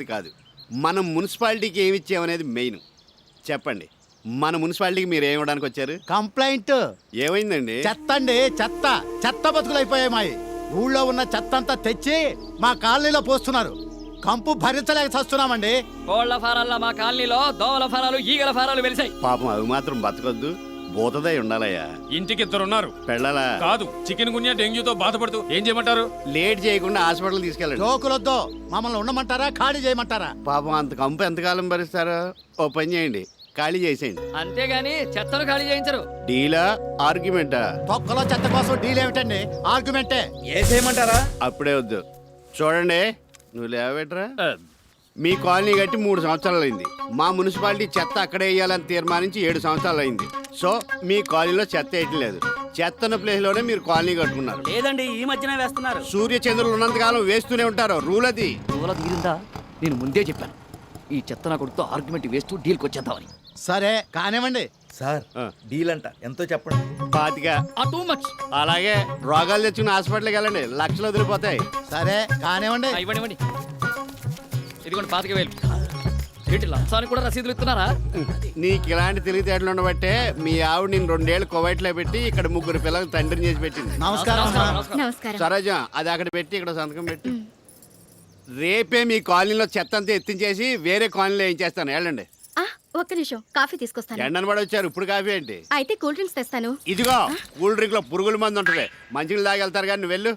కాదు, మనం మున్సిపాలిటీకి ఏమి ఇచ్చామనేది మెయిన్. చెప్పండి, మన మున్సిపాలిటీకి మీరు ఏమి ఇవ్వడానికి వచ్చారు? కంప్లైంట్. ఏమైందండి? చెత్త అండి, చెత్త చెత్త బతుకులైపోయాయి మాయి. ఊళ్ళో ఉన్న చెత్త అంతా తెచ్చి మా కాలనీలో పోస్తున్నారు. కంపు భరించలేక చస్తున్నామండి. కోళ్ల ఫారాల్లో మా కాలనీలో దోమల ఫారాలు, ఈగల ఫారాలు వెలిసాయి. పాపం అవి మాత్రం బతకొద్దు, భూతదై ఉండాలయ్యా. ఇంటికి ఇద్దరున్నారు. పెళ్ళాలా? కాదు, చికెన్ గున్యా డెంగ్యూతో బాధపడుతూ ఏం చేయమంటారు? లేట్ చేయకుండా హాస్పిటల్ తీసుకెళ్ళండి. జోకులొద్దు. మమ్మల్ని ఉండమంటారా, ఖాళీ చేయమంటారా? పాపం అంత కంపు ఎంతకాలం భరిస్తారో? ఓ పని చేయండి, ఖాళీ చేసేయండి. అంతేగాని చెత్తను ఖాళీ చేయించరు. డీలా ఆర్గ్యుమెంటా? తొక్కలో చెత్త కోసం డీల్ ఏమిటండి? ఆర్గ్యుమెంటే. ఏసేయమంటారా? అప్పుడే వద్దు. చూడండి, నువ్వు లేవేట్రా. మీ కాలనీ కట్టి 3 సంవత్సరాలు అయింది. మా మున్సిపాలిటీ చెత్త అక్కడే వేయాలని తీర్మానించి 7 సంవత్సరాలు అయింది. సో మీ కాలనీలో చెత్త వేయటం లేదు. చెత్త ఉన్న ప్లేస్ లోనే మీరు కాలనీ కట్టుకున్నారు. లేదండి, ఈ మధ్యనే వేస్తున్నారు. సూర్య చంద్రులు ఉన్నంతకాలం వేస్తూనే ఉంటారు. రూల్ అది. రూల తీరిందా? నేను ముందే చెప్పాను, ఈ చెత్త నా కొడుకుతో ఆర్గ్యుమెంట్ వేస్తూ డీల్కి వచ్చేద్దామని. సరే కానివ్వండి. సార్, ఆ. డీల్ అంట ఎంతో చెప్పండి. 25. Too much. అలాగే రోగాలు తెచ్చుకుని హాస్పిటల్కి వెళ్ళండి, లక్షలు వదిలిపోతాయి. సరే కానివ్వండి. ఇవ్వండి ఇవ్వండి. ఇదిగోండి 25,000. వీటి లంచానికి కూడా రసీదులు ఇస్తున్నారా? నీకు ఇలాంటి తెలివితేటలు ఉండబట్టే మీ ఆవిడ నేను 2 ఏళ్ళు కువైట్లో పెట్టి ఇక్కడ 3 పిల్లలకు తండ్రిని చేసి పెట్టింది. నమస్కారం అమ్మా. నమస్కారం. సరోజం, అది అక్కడ పెట్టి ఇక్కడ సంతకం పెట్టి. రేపే మీ కాలనీలో చెత్త అంతా ఎత్తించేసి వేరే కాలనీలో ఏం చేస్తాను. వెళ్ళండి. ఒక్క నిమిషం, కాఫీ తీసుకొస్తాను. ఎండను పడి వచ్చారు, ఇప్పుడు కాఫీ ఏంటి? అయితే కూల్ డ్రింక్స్ తెస్తాను. ఇదిగో కూల్ డ్రింక్ లో పురుగుల మంది ఉంటుంది, మంచినీళ్ళు తాగెళ్తారు. కానీ నువ్వు వెళ్ళు.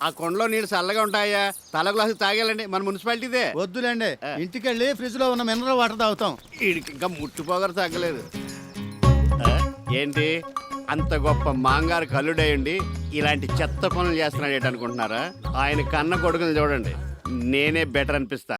ఆ కొండలో నీళ్ళు చల్లగా ఉంటాయా? తల గ్లాసు తాగేయాలండి, మన మున్సిపాలిటీదే. వద్దులేండి, ఇంటికెళ్ళి ఫ్రిడ్జ్ లో ఉన్న మినరల్ వాటర్ తాగుతాం. వీడికి ఇంకా ముట్టుపోగరు తగ్గలేదు. ఏంటి అంత గొప్ప మాంగారు కల్లుడేయండి ఇలాంటి చెత్త పనులు చేస్తున్నాడు అనుకుంటున్నారా? ఆయన కన్న కొడుకుని చూడండి, నేనే బెటర్ అనిపిస్తా.